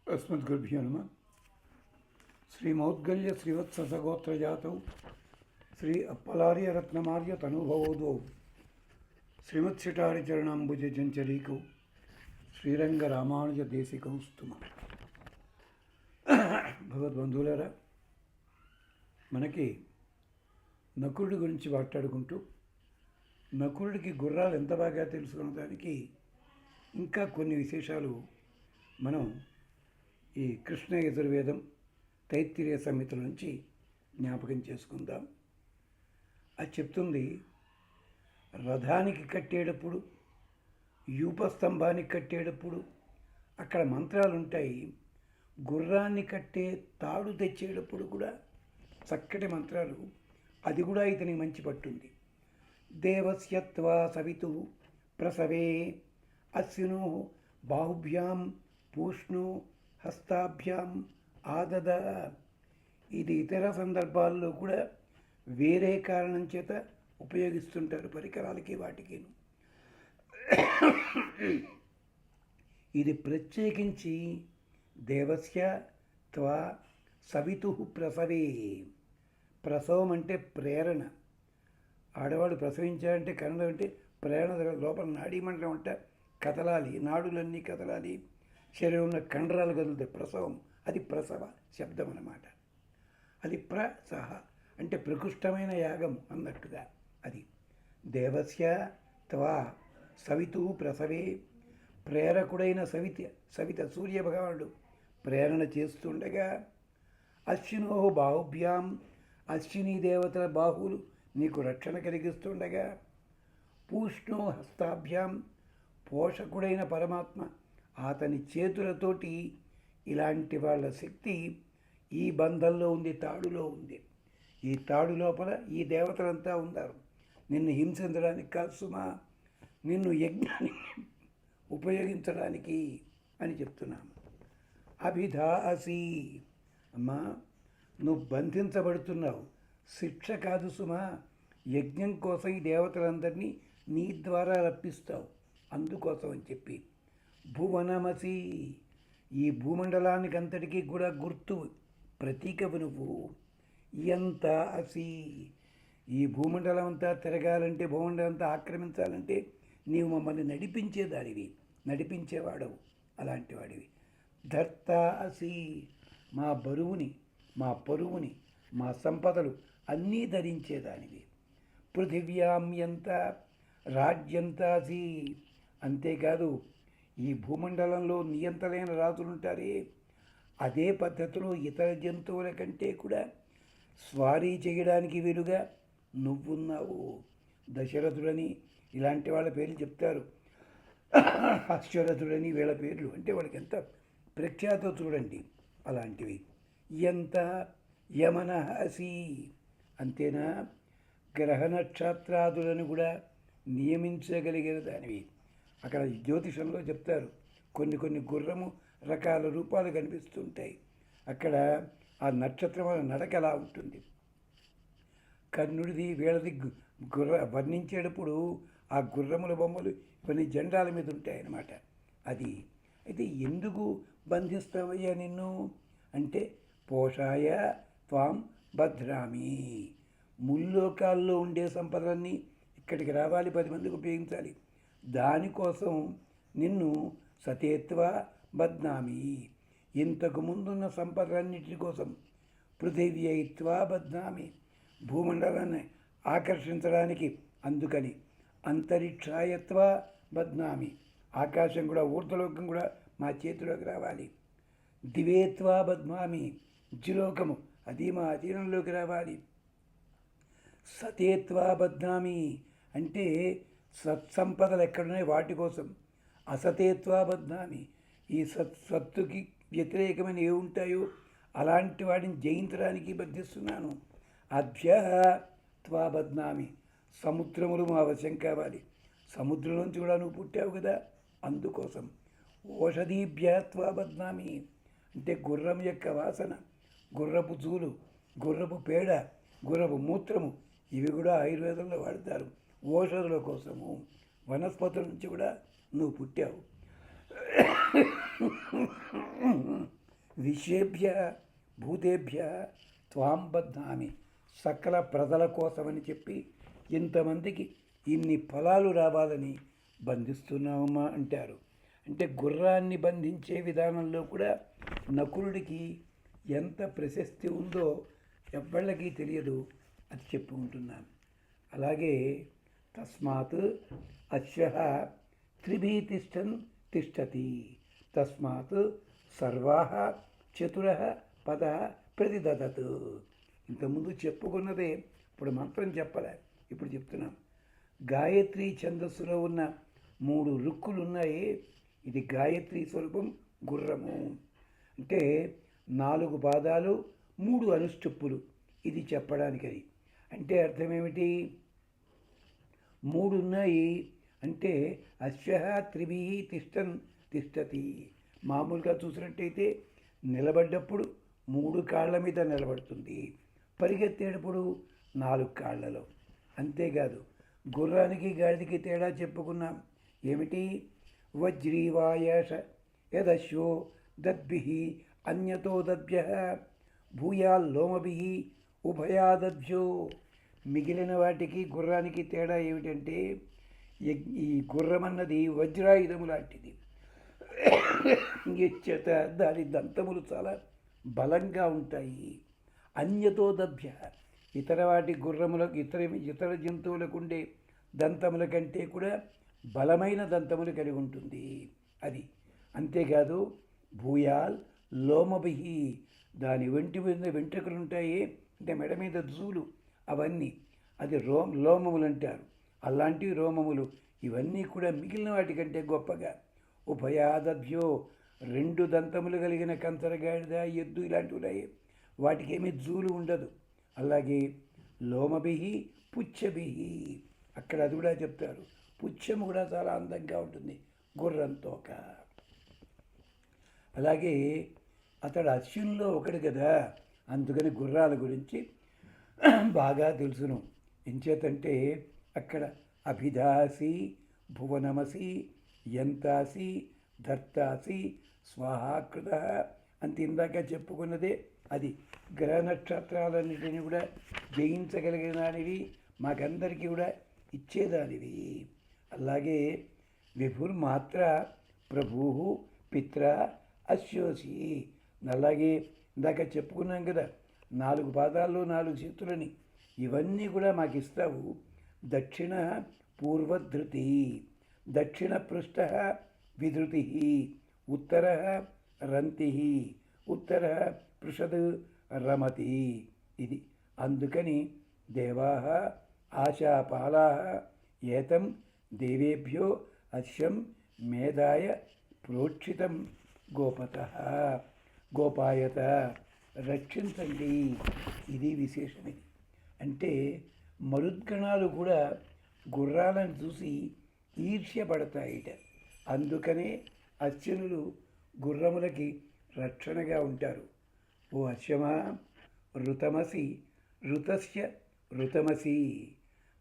अस्मद्गुरुभ्यो नमः। श्रीमौद्गल्य श्रीवत्ससगोत्रजातौ श्री अप्पलार्य रत्नमार्य तनुभवोद्वौ श्रीमत्सिटारिचरणाम्बुजचञ्चरीकौ శ్రీరంగరామానుజ దేశికౌస్తుమ. భగవద్బంధువులారా, మనకి నకులుడి గురించి మాట్లాడుకుంటూ నకులుడికి గుర్రాలు ఎంత బాగా తెలుసుకున్నదానికి ఇంకా కొన్ని విశేషాలు మనం ఈ కృష్ణ యజుర్వేదం తైత్తిరీయ సంహితల నుంచి జ్ఞాపకం చేసుకుందాం. అది చెప్తుంది, రథానికి కట్టేటప్పుడు, యూపస్తంభానికి కట్టేటప్పుడు అక్కడ మంత్రాలు ఉంటాయి. గుర్రాన్ని కట్టే తాడు తెచ్చేటప్పుడు కూడా చక్కటి మంత్రాలు. అది కూడా ఇతనికి మంచి పట్టుంది. దేవస్యత్వా సవితు ప్రసవే అశ్వినో బాహుభ్యాం పూష్ణో హస్తాభ్యాం ఆదద. ఇది ఇతర సందర్భాల్లో కూడా వేరే కారణం చేత ఉపయోగిస్తుంటారు, పరికరాలకి వాటికిను. ఇది ప్రత్యేకించి దేవస్య త్వా సవితు ప్రసవే. ప్రసవం అంటే ప్రేరణ. ఆడవాడు ప్రసవించాలంటే కన్నడ అంటే ప్రేరణ, లోపల నాడీమండలం అంటే కదలాలి, నాడులన్నీ కదలాలి, శరీరంలో కండరాలు కదులుతాయి. ప్రసవం, అది ప్రసవ శబ్దం అన్నమాట. అది ప్రసహ అంటే ప్రకృష్టమైన యాగం అన్నట్టుగా. అది దేవస్య త్వా సవితు ప్రసవే. ప్రేరకుడైన సవిత సూర్యభగవానుడు ప్రేరణ చేస్తుండగా, అశ్వినో బాహుభ్యాం, అశ్విని దేవతల బాహువులు నీకు రక్షణ కలిగిస్తుండగా, పూష్ణో హస్తాభ్యాం, పోషకుడైన పరమాత్మ అతని చేతులతోటి. ఇలాంటి వాళ్ళ శక్తి ఈ బంధంలో ఉంది, తాడులో ఉంది. ఈ తాడు లోపల ఈ దేవతలంతా ఉన్నారు. నిన్ను హింసించడానికి కాదు సుమా, నిన్ను యజ్ఞానికి ఉపయోగించడానికి అని చెప్తున్నాను. అభిధాసి, అమ్మా నువ్వు బంధించబడుతున్నావు, శిక్ష కాదు సుమా. యజ్ఞం కోసం ఈ దేవతలందరినీ నీ ద్వారా రప్పిస్తావు, అందుకోసం అని చెప్పి. భువనమసి, ఈ భూమండలానికి అంతటికీ కూడా గుర్తు, ప్రతీకవు నువ్వు. ఎంత అసి, ఈ భూమండలం అంతా తిరగాలంటే, భూమండలం అంతా ఆక్రమించాలంటే నీవు మమ్మల్ని నడిపించేదానివి, నడిపించేవాడవు, అలాంటి వాడివి. ధర్త అసి, మా బరువుని, మా పరువుని, మా సంపదలు అన్నీ ధరించేదానివి. పృథివ్యాం ఎంత రాజ్యంతాసి, అంతేకాదు ఈ భూమండలంలో నియంతలైన రాజులుంటారే, అదే పద్ధతిలో ఇతర జంతువుల కంటే కూడా స్వారీ చేయడానికి వీలుగా నువ్వున్నావు. దశరథుడని ఇలాంటి వాళ్ళ పేర్లు చెప్తారు, అశ్వరథుడని వీళ్ళ పేర్లు. అంటే వాళ్ళకి ఎంత ప్రఖ్యాతో చూడండి, అలాంటివి. ఎంత యమన అసి, అంతేనా, గ్రహ నక్షత్రాదులను కూడా నియమించగలిగిన దానివి. అక్కడ జ్యోతిషంలో చెప్తారు, కొన్ని గుర్రము రకాల రూపాలు కనిపిస్తుంటాయి. అక్కడ ఆ నక్షత్రం నడక ఎలా ఉంటుంది, కర్ణుడిది వీళ్ళది వర్ణించేటప్పుడు ఆ గుర్రముల బొమ్మలు ఇవన్నీ జెండాల మీద ఉంటాయన్నమాట. అది అయితే ఎందుకు బంధిస్తావయ్యా నిన్ను అంటే, పోషాయ త్వాం భద్రామి. ముల్లోకాల్లో ఉండే సంపదలన్నీ ఇక్కడికి రావాలి, 10 మందికి ఉపయోగించాలి. దానికోసం నిన్ను సతేత్వ బద్నామి, ఇంతకు ముందున్న సంపదలన్నిటి కోసం. పృథివ్యయిత్వా బద్నామి, భూమండలాన్ని ఆకర్షించడానికి, అందుకని. అంతరిక్షాయత్వ బద్నామి, ఆకాశం కూడా, ఊర్ధ్వలోకం కూడా మా చేతిలోకి రావాలి. దివేత్వా బద్నామి, జ్యులోకము అది మా అధీనంలోకి రావాలి. సతేత్వా బద్నామి అంటే సత్సంపదలు ఎక్కడున్నాయి వాటి కోసం. అసతేత్వా బద్నామి, ఈ సత్తుకి వ్యతిరేకమైన ఏ ఉంటాయో అలాంటి వాటిని జయించడానికి బంధిస్తున్నాను. అభ్య త్వా బద్నామి, సముద్రములు మా వశం కావాలి. సముద్రం నుంచి కూడా నువ్వు పుట్టావు కదా, అందుకోసం. ఓషధీభ్య త్వా బద్నామి అంటే గుర్రం యొక్క వాసన, గుర్రపు జూలు, గుర్రపు పేడ, గుర్రపు మూత్రము, ఇవి కూడా ఆయుర్వేదంలో వాడతారు ఓషధుల కోసము. వనస్పతుల నుంచి కూడా నువ్వు పుట్టావు. విశ్వేభ్య భూతేభ్య త్వాం బధ్నామి, సకల ప్రజల కోసమని చెప్పి ఇంతమందికి ఇన్ని ఫలాలు రావాలని బంధిస్తున్నామమ్మా అంటారు. అంటే గుర్రాన్ని బంధించే విధానంలో కూడా నకులుడికి ఎంత ప్రశస్తి ఉందో ఎవ్వళ్ళకి తెలియదు, అది చెప్పుకుంటున్నాను. అలాగే తస్మాత్ అశ్వః త్రిభిః తిష్టతి, తస్మాత్ సర్వాః చతురః పదః ప్రతిదదత్. ఇంతకుముందు చెప్పుకున్నదే, ఇప్పుడు మంత్రం చెప్పలే, ఇప్పుడు చెప్తున్నాం. గాయత్రి ఛందస్సులో ఉన్న 3 రుక్కులు ఉన్నాయి. ఇది గాయత్రి స్వరూపం గుర్రము. అంటే 4 పాదాలు 3 అనుష్టుప్పులు, ఇది చెప్పడానికని. అంటే అర్థమేమిటి? 3 ఉన్నాయి అంటే అశ్వః త్రిభిః తిష్టతి. మామూలుగా చూసినట్టయితే నిలబడ్డప్పుడు 3 కాళ్ళ మీద నిలబడుతుంది, పరిగెత్తేటప్పుడు 4 కాళ్ళలో. అంతేకాదు గుర్రానికి గాడిదకి తేడా చెప్పుకున్నాం. ఏమిటి? వజ్రీవాయేష యదశ్వో దద్భిః అన్యతో దద్భ్యః భూయాల్లోమభిః ఉభయాదద్భ్యో. మిగిలిన వాటికి గుర్రానికి తేడా ఏమిటంటే ఈ గుర్రం అన్నది వజ్రాయుధము లాంటిది. చేత దాని దంతములు చాలా బలంగా ఉంటాయి. అన్యతో దభ్య, ఇతర వాటి గుర్రములకు ఇతర జంతువులకు ఉండే దంతముల కంటే కూడా బలమైన దంతములు కలిగి ఉంటుంది అది. అంతేకాదు భూయాల్ లోమభిహి, దాని వెంటి మీద వెంట్రుకలు ఉంటాయి, అంటే మెడ మీద జూలు, అవన్నీ అది లోమములు అంటారు. అలాంటి రోమములు ఇవన్నీ కూడా మిగిలిన వాటికంటే గొప్పగా. ఉభయాదభ్యో, 2 దంతములు కలిగిన కంచరగాడిద, ఎద్దు ఇలాంటివి ఉన్నాయి, వాటికి ఏమీ జూలు ఉండదు. అలాగే లోమభిహి పుచ్చభిహి, అక్కడ అది కూడా చెప్తారు. పుచ్చము కూడా చాలా అందంగా ఉంటుంది గుర్రం తోక. అలాగే అతడు అశ్విన్లో ఒకడు కదా, అందుకని గుర్రాల గురించి బాగా తెలుసును. ఎంచేతంటే అక్కడ అభిధాసి, భువనమసి, యంతాసి, ధర్తాసి, స్వాహాకృత అంత ఇందాక చెప్పుకున్నదే. అది గ్రహ నక్షత్రాలన్నిటినీ కూడా జయించగలిగిన దానివి, మాకందరికీ కూడా ఇచ్చేదానివి. అలాగే విభుర్మాత్ర ప్రభు పిత్ర అశ్యోసి, అలాగే ఇందాక చెప్పుకున్నాం కదా 4 పాదాల్లో 4 చేతులని, ఇవన్నీ కూడా మాకు ఇస్తావు. దక్షిణ పూర్వధృతి, దక్షిణ పృష్ఠ విధృతి, ఉత్తర రంతి, ఉత్తర పృషద్ రమతి. ఇది అందుకని దేవా ఆశాపాలా ఏతం దేవేభ్యో అశ్వం మేధాయ ప్రోక్షితం గోపత గోపాయత, రక్షించండి. ఇది విశేషమిది. అంటే మరుద్గణాలు కూడా గుర్రాలను చూసి ఈర్ష్యపడతాయిట. అందుకనే అశ్వనులు గుర్రములకి రక్షణగా ఉంటారు. ఓ అశ్వమా ఋతమసి, ఋతస్య ఋతమసి,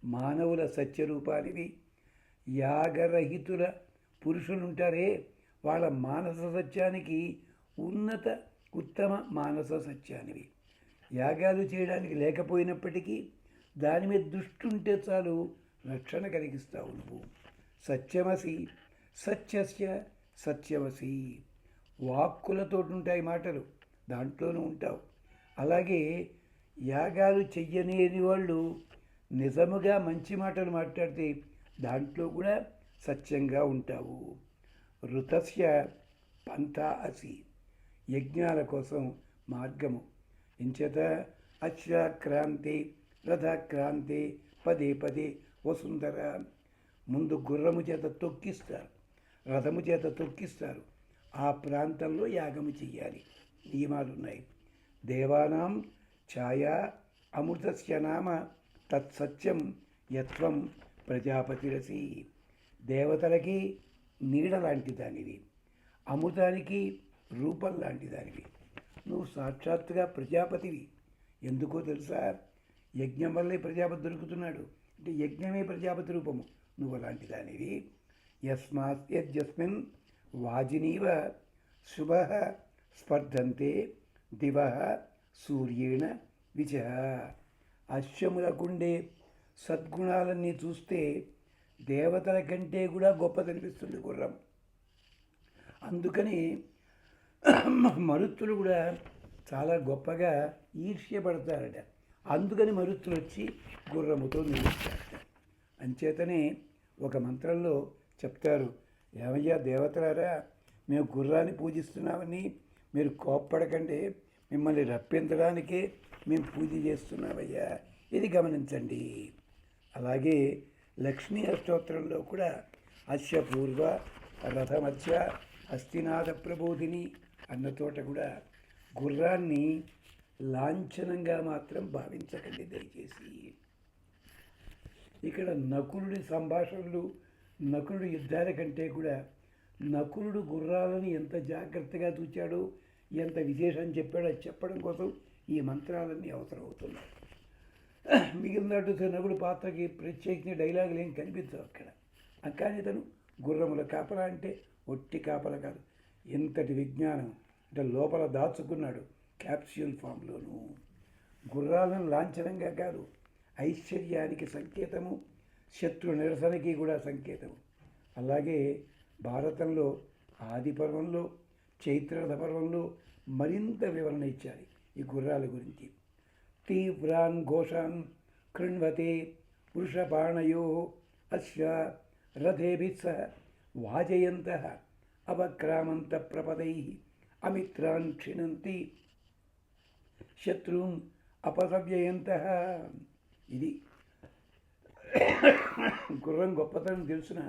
మానవుల సత్యరూపానివి. యాగరహితుల పురుషులుంటారే, వాళ్ళ మానస సత్యానికి ఉత్తమ మానస సత్యానివి. యాగాలు చేయడానికి లేకపోయినప్పటికీ దాని మీద దృష్టి ఉంటే చాలు, రక్షణ కలిగిస్తావు నువ్వు. సత్యమసి, సత్యస్య సత్యవసి, వాక్కులతో ఉంటాయి మాటలు, దాంట్లోనూ ఉంటావు. అలాగే యాగాలు చెయ్యనేని వాళ్ళు నిజముగా మంచి మాటలు మాట్లాడితే దాంట్లో కూడా సత్యంగా ఉంటావు. ఋతస్య పంథా అసి, యజ్ఞాల కోసం మార్గము. ఇంచేత అశ్వక్రాంతి రథక్రాంతి పదే పదే వసుంధర. ముందు గుర్రము చేత తొక్కిస్తారు, రథము చేత తొక్కిస్తారు, ఆ ప్రాంతంలో యాగము చెయ్యాలి, నియమాలు ఉన్నాయి. దేవానాం ఛాయా అమృతస్య నామ తత్సత్యం యత్వం ప్రజాపతిరసి. దేవతలకి నీడ లాంటి దానివి, అమృతానికి రూపం లాంటి దానివి. నువ్వు సాక్షాత్తుగా ప్రజాపతివి. ఎందుకో తెలుసా? యజ్ఞం వల్లే ప్రజాపతి దొరుకుతున్నాడు. అంటే యజ్ఞమే ప్రజాపతి రూపము. నువ్వు అలాంటి దానివి. యస్మిన్ వాజినీవ శుభ స్పర్ధంతే దివ సూర్యేణ విచ. అశ్వములకుండే సద్గుణాలన్నీ చూస్తే దేవతల కంటే కూడా గొప్పదనిపిస్తుంది గుర్రం. అందుకని మరుత్తులు కూడా చాలా గొప్పగా ఈర్ష్యపడతారట. అందుకని మరుత్తులు వచ్చి గుర్రముతో నిలుస్తారట. అంచేతనే ఒక మంత్రంలో చెప్తారు, ఏమయ్యా దేవతలారా, మేము గుర్రాన్ని పూజిస్తున్నామని మీరు కోప్పడకండి, మిమ్మల్ని రప్పించడానికే మేము పూజ చేస్తున్నామయ్యా, ఇది గమనించండి. అలాగే లక్ష్మీ అష్టోత్తరంలో కూడా అస్య పూర్వ రథమధ్య హస్తినాథ ప్రబోధిని అన్న చోట కూడా గుర్రాన్ని లాంఛనంగా మాత్రం భావించకండి దయచేసి. ఇక్కడ నకులుడి సంభాషణలు, నకులుడి యుద్ధాల కంటే కూడా నకులుడు గుర్రాలను ఎంత జాగ్రత్తగా చూచాడో, ఎంత విశేషం చెప్పాడో అది చెప్పడం కోసం ఈ మంత్రాలన్నీ అవసరమవుతున్నాయి. మిగిలినట్టు నకుడు పాత్రకి ప్రత్యేకించిన డైలాగులు ఏం కనిపించవు అక్కడ. కానీ తను గుర్రముల కాపలా అంటే ఒట్టి కాపల కాదు, ఎంతటి విజ్ఞానం అంటే లోపల దాచుకున్నాడు క్యాప్స్యూల్ ఫామ్లోను. గుర్రాలను లాంఛనంగా కాదు, ఐశ్వర్యానికి సంకేతము, శత్రు నిరసనకి కూడా సంకేతము. అలాగే భారతంలో ఆది పర్వంలో, చైత్రరథ పర్వంలో మరింత వివరణ ఇచ్చారు ఈ గుర్రాల గురించి. తీవ్రాన్ ఘోషాన్ కృణ్వతే వృషపాణయో అశ్వ రథేభిः సహ వాజయంతః అవక్రామంత ప్రపదైః అమిత్రాన్ క్షిణంతి శత్రుం అపసవ్యయంతః. ఇది గుర్రం గొప్పతనం తెలుసిన.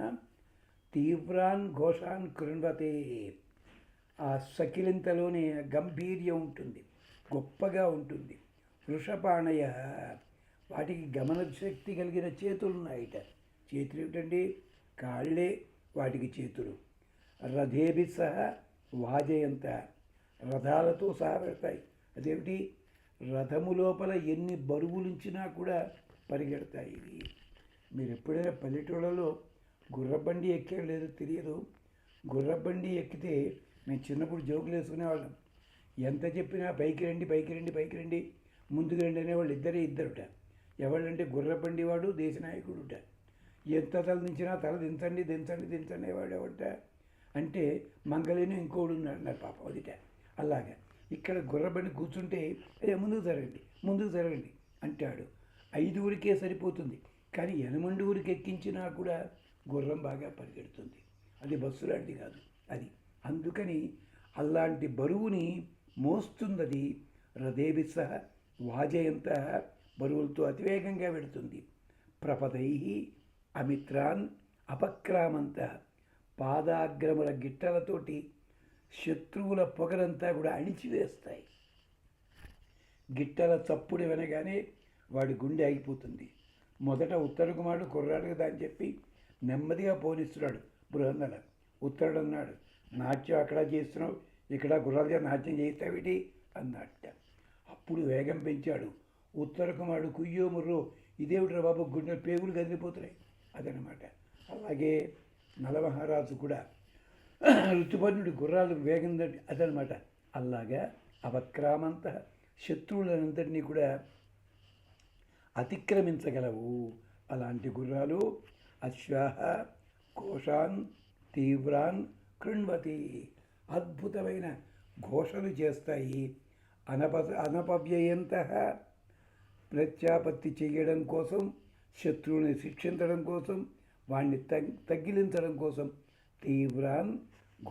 తీవ్రాన్ ఘోషాన్ కృణ్వతే, ఆ సకిలింతలోనే గంభీర్యం ఉంటుంది, గొప్పగా ఉంటుంది. వృషపాణయ, వాటికి గమన శక్తి కలిగిన చేతులున్నాయిట. చేతులు ఏమిటండి? కాళ్ళే వాటికి చేతులు. రథేభి సహా వాజయంత, రథాలతో సహా పెడతాయి. అదేమిటి? రథము లోపల ఎన్ని బరువులుంచినా కూడా పరిగెడతాయి ఇవి. మీరు ఎప్పుడైనా పల్లెటూళ్ళలో గుర్రబండి ఎక్కే లేదో తెలియదు. గుర్రబండి ఎక్కితే మేము చిన్నప్పుడు జోకులు వేసుకునేవాళ్ళం. ఎంత చెప్పినా పైకి రండి పైకి రండి పైకి రండి, ముందుకు రండి అనేవాళ్ళు ఇద్దరుట. ఎవరంటే గుర్రబండి వాడు దేశనాయకుడుట. ఎంత తల దించినా తల దించండి దించండి దించండి వాడు ఎవట అంటే మంగళని ఇంకోడు అన్నారు పాపం అదిట. అలాగా ఇక్కడ గుర్రబండి కూర్చుంటే అదే ముందుకు జరగండి అంటాడు. 5 సరిపోతుంది, కానీ 8 ఎక్కించినా కూడా గుర్రం బాగా పరిగెడుతుంది. అది బస్సు లాంటి కాదు అది. అందుకని అలాంటి బరువుని మోస్తుంది అది. రథేభి సహ వాజయంత, బరువులతో అతివేగంగా వెడుతుంది. ప్రపదై అమిత్రాన్ అపక్రామంత, పాదాగ్రముల గిట్టలతోటి శత్రువుల పొగరంతా కూడా అణిచివేస్తాయి. గిట్టల చప్పుడు వినగానే వాడి గుండె ఆగిపోతుంది. మొదట ఉత్తర కుమారుడు కుర్రాడు కదా అని చెప్పి నెమ్మదిగా పోనిస్తున్నాడు. బృహన్నల ఉత్తరుడు అన్నాడు, నాట్యం అక్కడ చేస్తున్నావు, ఇక్కడ గుర్రాలుగా నాట్యం చేస్తావిటి అన్నట్ట. అప్పుడు వేగం పెంచాడు. ఉత్తర కుమారుడు కుయ్యో ముర్రో, ఇదేమిట్రా బాబు, గుండె పేగులు కదిలిపోతున్నాయి అదనమాట. అలాగే నలమహారాజు కూడా ఋతుపర్ణుడి గుర్రాలు వేగం అదనమాట. అలాగా అవక్రామంత, శత్రువులనంతటినీ కూడా అతిక్రమించగలవు అలాంటి గుర్రాలు. అశ్వాహ ఘోషాన్ తీవ్రాన్ కృణ్వతి, అద్భుతమైన ఘోషలు చేస్తాయి. అనపవ్యయంత, ప్రత్యాపత్తి చేయడం కోసం, శత్రువుని శిక్షించడం కోసం, వాణ్ణి తగ్గిలించడం కోసం తీవ్రాన్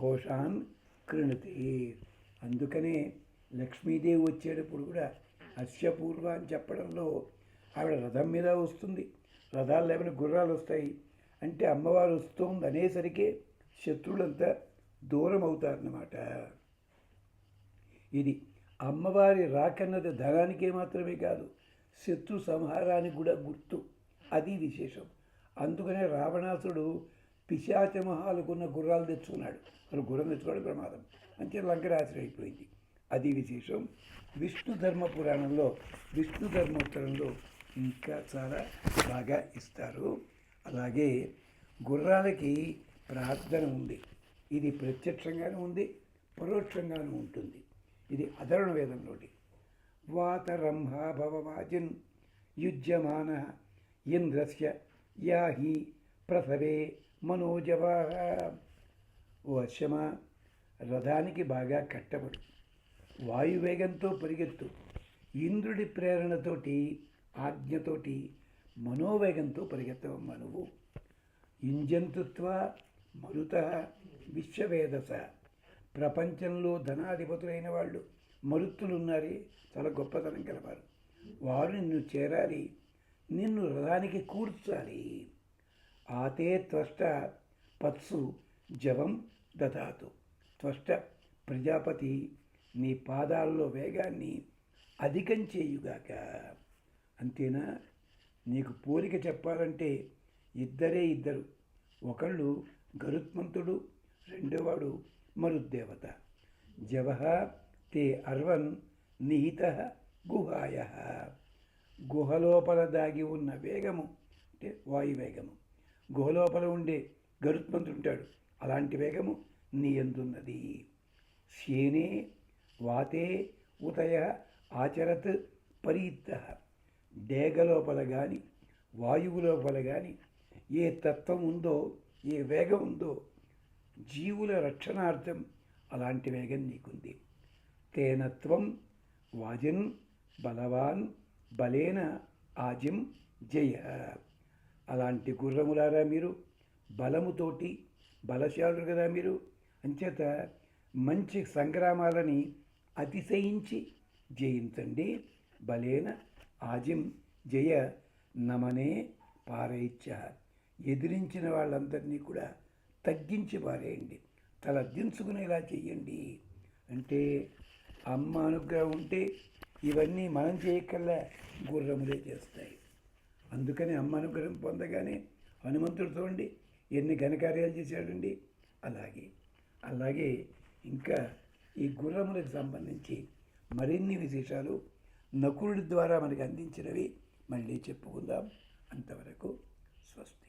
ఘోషాన్ కృణతి. అందుకనే లక్ష్మీదేవి వచ్చేటప్పుడు కూడా అశ్వపూర్వ అని చెప్పడంలో ఆవిడ రథం మీద వస్తుంది. రథాలు లేకపోతే గుర్రాలు వస్తాయి అంటే అమ్మవారు వస్తుంది అనేసరికి శత్రువులంతా దూరం అవుతారన్నమాట. ఇది అమ్మవారి రాకన్నది ధనానికే మాత్రమే కాదు, శత్రు సంహారానికి కూడా గుర్తు. అది విశేషం. అందుకనే రావణాసుడు పిశాచమహాలకున్న గుర్రాలు తెచ్చుకున్నాడు. అసలు గుర్రం తెచ్చుకోవడం ప్రమాదం అంటే లంకరాశ్రయం అయిపోయింది. అది విశేషం. విష్ణు ధర్మ పురాణంలో, విష్ణు ధర్మోత్తరంలో ఇంకా చాలా బాగా ఇస్తారు. అలాగే గుర్రాలకి ప్రార్థన ఉంది. ఇది ప్రత్యక్షంగానూ ఉంది, పరోక్షంగానూ ఉంటుంది. ఇది అధర్వణ వేదంలోటి. వాతరంహా భవవాజిన్ యుజ్యమాన ఇంద్రస్య యాహి ప్రసవే మనోజవా. ఓ అశ్వమా, రథానికి బాగా కట్టబడు, వాయువేగంతో పరిగెత్తు, ఇంద్రుడి ప్రేరణతోటి ఆజ్ఞతోటి మనోవేగంతో పరిగెత్తవమ్మా నువ్వు. యుంజంతుత్వ మరుత విశ్వవేదస. ప్రపంచంలో ధనాధిపతులైన వాళ్ళు మరుత్తులు ఉన్నారే, చాలా గొప్పతనం గలవారు. వారు నిన్ను చేరాలి, నిన్ను రథానికి కూర్చాలి. ఆతే త్వష్ట పత్సు జవం దదాతు. త్వష్ట ప్రజాపతి నీ పాదాల్లో వేగాన్ని అధికం చేయుగాక. అంతేనా? నీకు పోలిక చెప్పాలంటే ఇద్దరు. ఒకళ్ళు గరుత్మంతుడు, రెండోవాడు మరుద్దేవత. జవహ తే అర్వన్ నిహిత గుహాయ. గుహలోపల దాగి ఉన్న వేగము అంటే వాయువేగము. గుహలోపల ఉండే గరుత్మంతుడు ఉంటాడు, అలాంటి వేగము నీ యందున్నది. శేనే వాతే ఉతయ ఆచరత్ పరీత. డేగలోపల కానీ వాయువు లోపల కానీ ఏ తత్వం ఉందో, ఏ వేగం ఉందో, జీవుల రక్షణార్థం అలాంటి వేగం నీకుంది. తేనత్వం వాజిన్ బలవాన్ బలేన ఆజిం జయ. అలాంటి గుర్రములారా మీరు, బలముతోటి బలశాలురు కదా మీరు. అంచేత మంచి సంగ్రామాలని అతిశయించి జయించండి. బలేన ఆజిం జయ నమనే పారేచ్ఛ. ఎదిరించిన వాళ్ళందరినీ కూడా తగ్గించి పారేయండి, తల దించుకునేలా చెయ్యండి. అంటే అమ్మ అనుగ్రహం ఉంటే ఇవన్నీ మనం చేయకల్లా గుర్రములే చేస్తాయి. అందుకని అమ్మ అనుగ్రహం పొందగానే హనుమంతుడు చూడండి ఎన్ని ఘనకార్యాలు చేశాడండి. అలాగే ఇంకా ఈ గుర్రములకు సంబంధించి మరిన్ని విశేషాలు నకులుడి ద్వారా మనకు అందించినవి మళ్ళీ చెప్పుకుందాం. అంతవరకు స్వస్తి.